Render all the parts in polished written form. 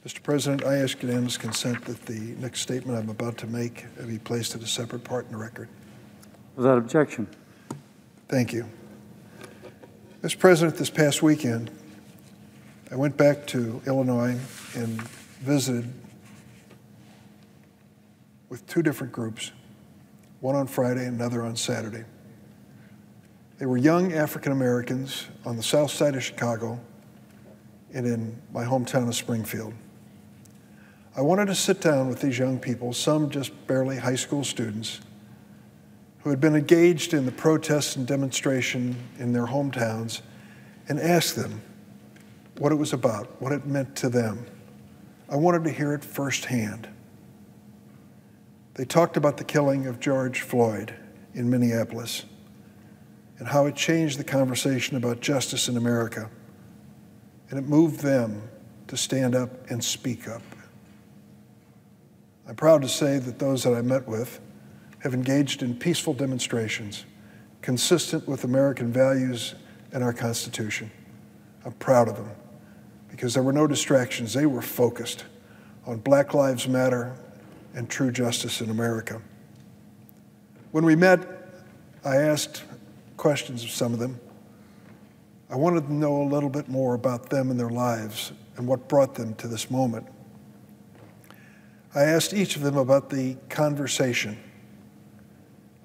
Mr. President, I ask unanimous consent that the next statement I'm about to make be placed at a separate part in the record. Without objection. Thank you. Mr. President, this past weekend, I went back to Illinois and visited with two different groups, one on Friday and another on Saturday. They were young African Americans on the south side of Chicago and in my hometown of Springfield. I wanted to sit down with these young people, some just barely high school students, who had been engaged in the protests and demonstration in their hometowns, and ask them what it was about, what it meant to them. I wanted to hear it firsthand. They talked about the killing of George Floyd in Minneapolis and how it changed the conversation about justice in America, and it moved them to stand up and speak up. I'm proud to say that those that I met with have engaged in peaceful demonstrations consistent with American values and our Constitution. I'm proud of them because there were no distractions. They were focused on Black Lives Matter and true justice in America. When we met, I asked questions of some of them. I wanted to know a little bit more about them and their lives and what brought them to this moment. I asked each of them about the conversation.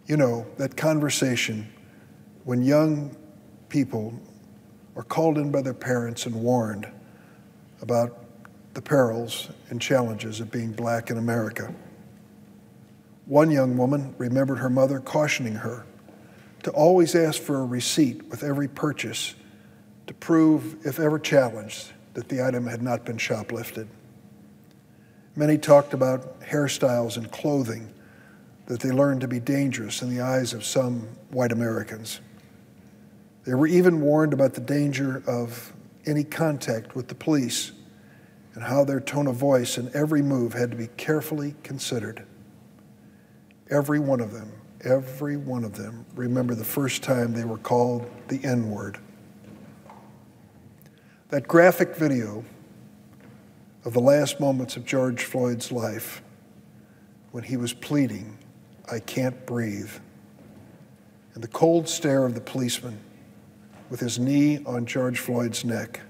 You know, that conversation when young people are called in by their parents and warned about the perils and challenges of being black in America. One young woman remembered her mother cautioning her to always ask for a receipt with every purchase to prove, if ever challenged, that the item had not been shoplifted. Many talked about hairstyles and clothing that they learned to be dangerous in the eyes of some white Americans. They were even warned about the danger of any contact with the police and how their tone of voice and every move had to be carefully considered. Every one of them remember the first time they were called the N-word. That graphic video of the last moments of George Floyd's life when he was pleading, "I can't breathe," and the cold stare of the policeman with his knee on George Floyd's neck,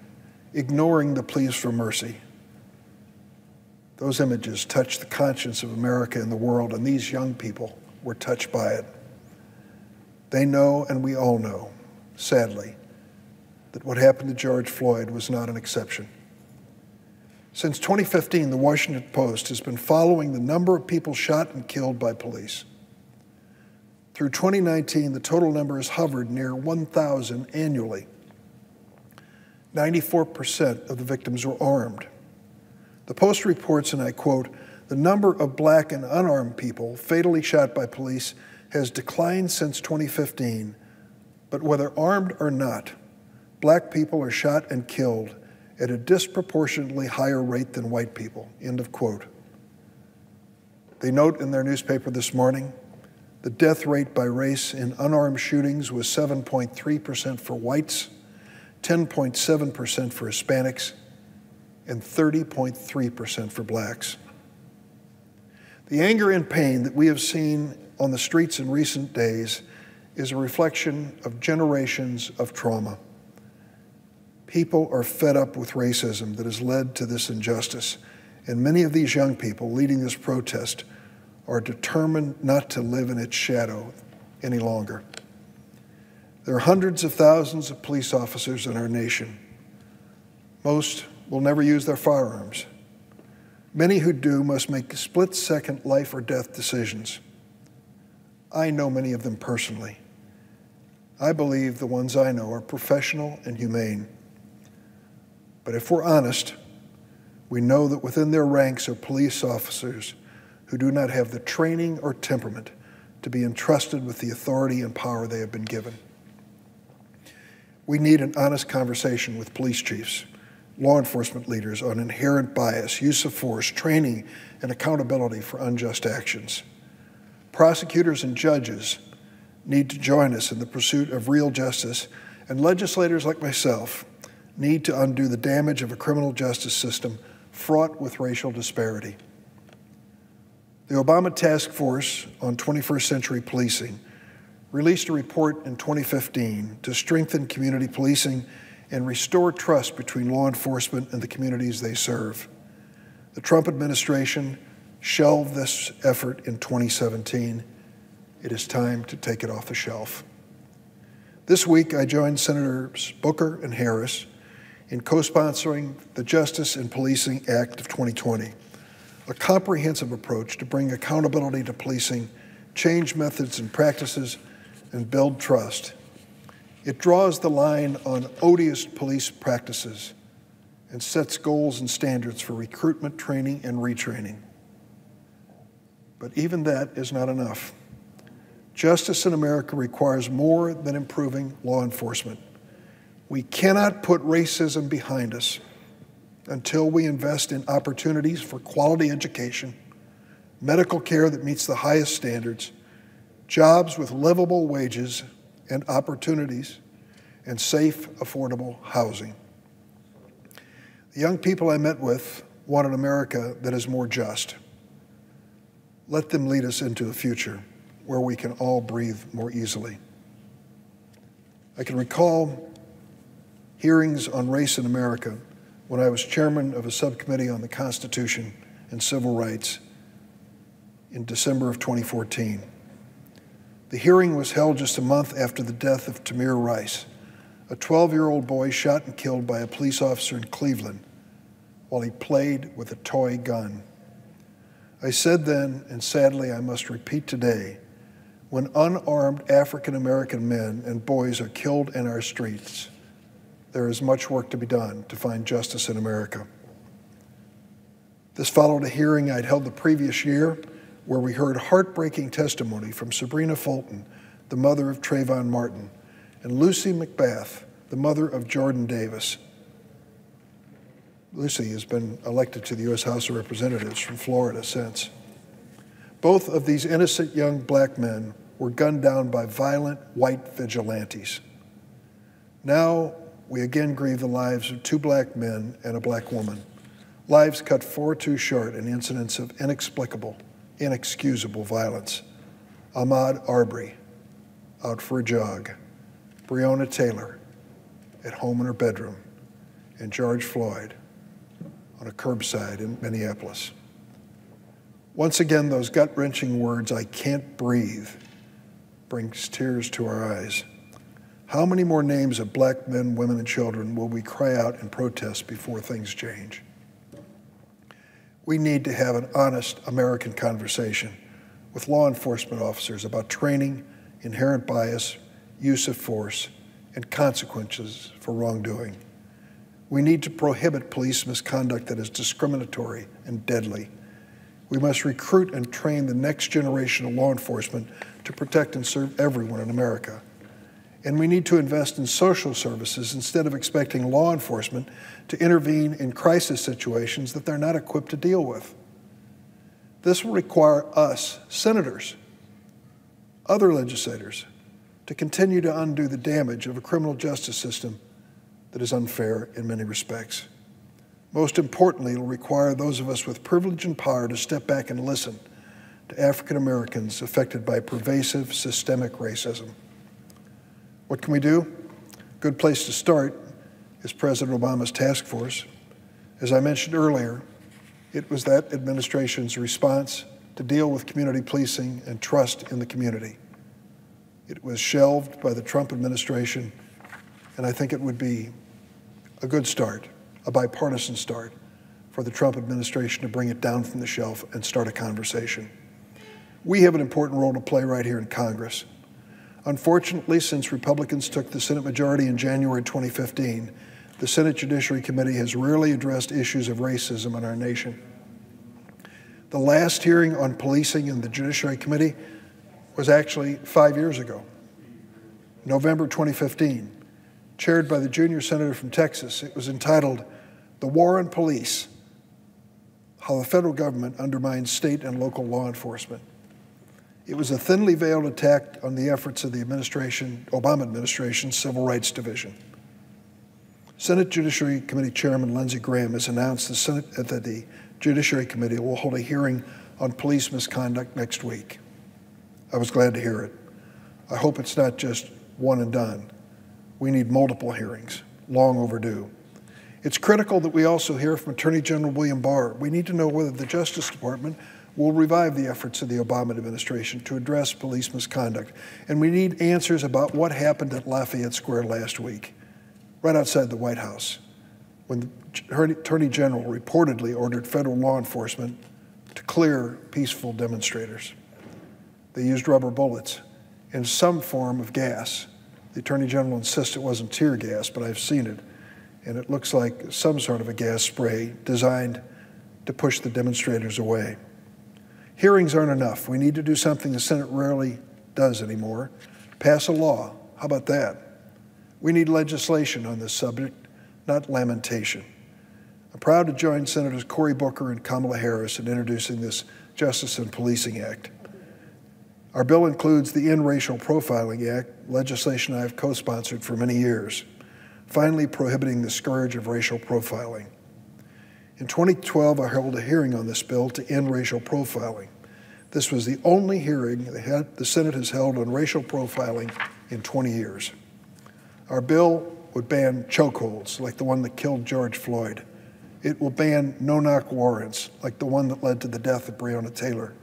ignoring the pleas for mercy. Those images touched the conscience of America and the world, and these young people were touched by it. They know, and we all know, sadly, that what happened to George Floyd was not an exception. Since 2015, the Washington Post has been following the number of people shot and killed by police. Through 2019, the total number has hovered near 1,000 annually. 94% of the victims were armed. The Post reports, and I quote, "The number of black and unarmed people fatally shot by police has declined since 2015, but whether armed or not, black people are shot and killed at a disproportionately higher rate than white people," end of quote. They note in their newspaper this morning, the death rate by race in unarmed shootings was 7.3% for whites, 10.7% for Hispanics, and 30.3% for blacks. The anger and pain that we have seen on the streets in recent days is a reflection of generations of trauma. People are fed up with racism that has led to this injustice, and many of these young people leading this protest are determined not to live in its shadow any longer. There are hundreds of thousands of police officers in our nation. Most will never use their firearms. Many who do must make split-second life or death decisions. I know many of them personally. I believe the ones I know are professional and humane. But if we're honest, we know that within their ranks are police officers who do not have the training or temperament to be entrusted with the authority and power they have been given. We need an honest conversation with police chiefs, law enforcement leaders on inherent bias, use of force, training, and accountability for unjust actions. Prosecutors and judges need to join us in the pursuit of real justice, and legislators like myself need to undo the damage of a criminal justice system fraught with racial disparity. The Obama Task Force on 21st Century Policing released a report in 2015 to strengthen community policing and restore trust between law enforcement and the communities they serve. The Trump administration shelved this effort in 2017. It is time to take it off the shelf. This week, I joined Senators Booker and Harris in co-sponsoring the Justice and Policing Act of 2020, a comprehensive approach to bring accountability to policing, change methods and practices, and build trust. It draws the line on odious police practices and sets goals and standards for recruitment, training, and retraining. But even that is not enough. Justice in America requires more than improving law enforcement. We cannot put racism behind us until we invest in opportunities for quality education, medical care that meets the highest standards, jobs with livable wages and opportunities, and safe, affordable housing. The young people I met with want an America that is more just. Let them lead us into a future where we can all breathe more easily. I can recall hearings on race in America when I was chairman of a subcommittee on the Constitution and Civil Rights in December of 2014. The hearing was held just a month after the death of Tamir Rice, a 12-year-old boy shot and killed by a police officer in Cleveland while he played with a toy gun. I said then, and sadly I must repeat today, when unarmed African-American men and boys are killed in our streets, there is much work to be done to find justice in America. This followed a hearing I'd held the previous year where we heard heartbreaking testimony from Sabrina Fulton, the mother of Trayvon Martin, and Lucy McBath, the mother of Jordan Davis. Lucy has been elected to the U.S. House of Representatives from Florida since. Both of these innocent young black men were gunned down by violent white vigilantes. Now, we again grieve the lives of two black men and a black woman, lives cut far too short in incidents of inexplicable, inexcusable violence. Ahmaud Arbery, out for a jog. Breonna Taylor, at home in her bedroom. And George Floyd, on a curbside in Minneapolis. Once again, those gut-wrenching words, "I can't breathe," brings tears to our eyes. How many more names of black men, women, and children will we cry out in protest before things change? We need to have an honest American conversation with law enforcement officers about training, inherent bias, use of force, and consequences for wrongdoing. We need to prohibit police misconduct that is discriminatory and deadly. We must recruit and train the next generation of law enforcement to protect and serve everyone in America. And we need to invest in social services instead of expecting law enforcement to intervene in crisis situations that they're not equipped to deal with. This will require us, senators, other legislators, to continue to undo the damage of a criminal justice system that is unfair in many respects. Most importantly, it will require those of us with privilege and power to step back and listen to African Americans affected by pervasive systemic racism. What can we do? A good place to start is President Obama's task force. As I mentioned earlier, it was that administration's response to deal with community policing and trust in the community. It was shelved by the Trump administration, and I think it would be a good start, a bipartisan start, for the Trump administration to bring it down from the shelf and start a conversation. We have an important role to play right here in Congress. Unfortunately, since Republicans took the Senate majority in January 2015, the Senate Judiciary Committee has rarely addressed issues of racism in our nation. The last hearing on policing in the Judiciary Committee was actually 5 years ago, November 2015, chaired by the junior senator from Texas. It was entitled, "The War on Police: How the Federal Government Undermines State and Local Law Enforcement." It was a thinly veiled attack on the efforts of the Obama administration's Civil Rights Division. Senate Judiciary Committee Chairman Lindsey Graham has announced that the Judiciary Committee will hold a hearing on police misconduct next week. I was glad to hear it. I hope it's not just one and done. We need multiple hearings, long overdue. It's critical that we also hear from Attorney General William Barr. We need to know whether the Justice Department will revive the efforts of the Obama administration to address police misconduct. And we need answers about what happened at Lafayette Square last week, right outside the White House, when the Attorney General reportedly ordered federal law enforcement to clear peaceful demonstrators. They used rubber bullets and some form of gas. The Attorney General insists it wasn't tear gas, but I've seen it, and it looks like some sort of a gas spray designed to push the demonstrators away. Hearings aren't enough. We need to do something the Senate rarely does anymore. Pass a law. How about that? We need legislation on this subject, not lamentation. I'm proud to join Senators Cory Booker and Kamala Harris in introducing this Justice and Policing Act. Our bill includes the End Racial Profiling Act, legislation I have co-sponsored for many years, finally prohibiting the scourge of racial profiling. In 2012, I held a hearing on this bill to end racial profiling. This was the only hearing the Senate has held on racial profiling in 20 years. Our bill would ban chokeholds, like the one that killed George Floyd. It will ban no-knock warrants, like the one that led to the death of Breonna Taylor.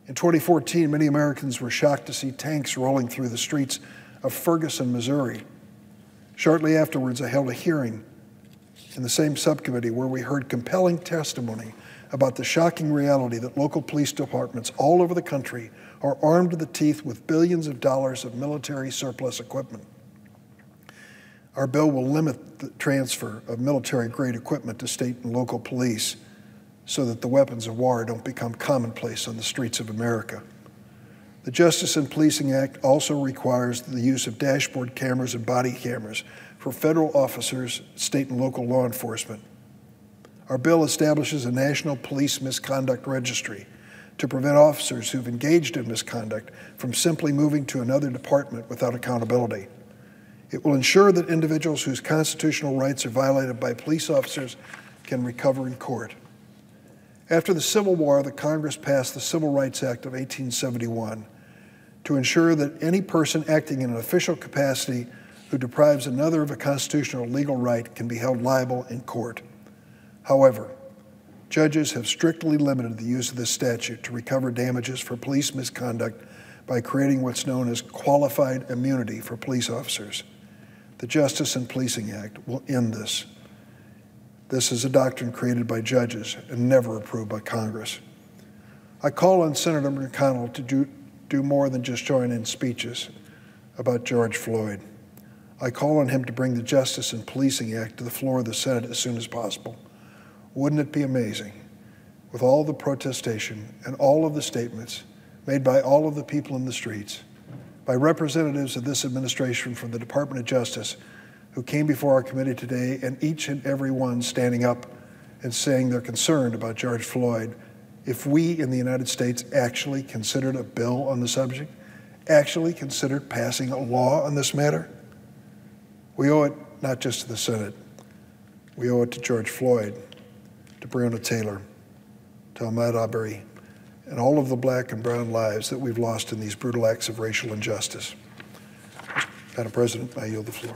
In 2014, many Americans were shocked to see tanks rolling through the streets of Ferguson, Missouri. Shortly afterwards, I held a hearing in the same subcommittee where we heard compelling testimony about the shocking reality that local police departments all over the country are armed to the teeth with billions of dollars of military surplus equipment. Our bill will limit the transfer of military-grade equipment to state and local police so that the weapons of war don't become commonplace on the streets of America. The Justice and Policing Act also requires the use of dashboard cameras and body cameras for federal officers, state and local law enforcement. Our bill establishes a national police misconduct registry to prevent officers who've engaged in misconduct from simply moving to another department without accountability. It will ensure that individuals whose constitutional rights are violated by police officers can recover in court. After the Civil War, the Congress passed the Civil Rights Act of 1871 to ensure that any person acting in an official capacity who deprives another of a constitutional legal right can be held liable in court. However, judges have strictly limited the use of this statute to recover damages for police misconduct by creating what's known as qualified immunity for police officers. The Justice and Policing Act will end this. This is a doctrine created by judges and never approved by Congress. I call on Senator McConnell to do more than just join in speeches about George Floyd. I call on him to bring the Justice and Policing Act to the floor of the Senate as soon as possible. Wouldn't it be amazing, with all the protestation and all of the statements made by all of the people in the streets, by representatives of this administration from the Department of Justice, who came before our committee today, and each and every one standing up and saying they're concerned about George Floyd, if we in the United States actually considered a bill on the subject, actually considered passing a law on this matter, we owe it not just to the Senate, we owe it to George Floyd, to Breonna Taylor, to Ahmaud Arbery, and all of the black and brown lives that we've lost in these brutal acts of racial injustice. Madam President, I yield the floor.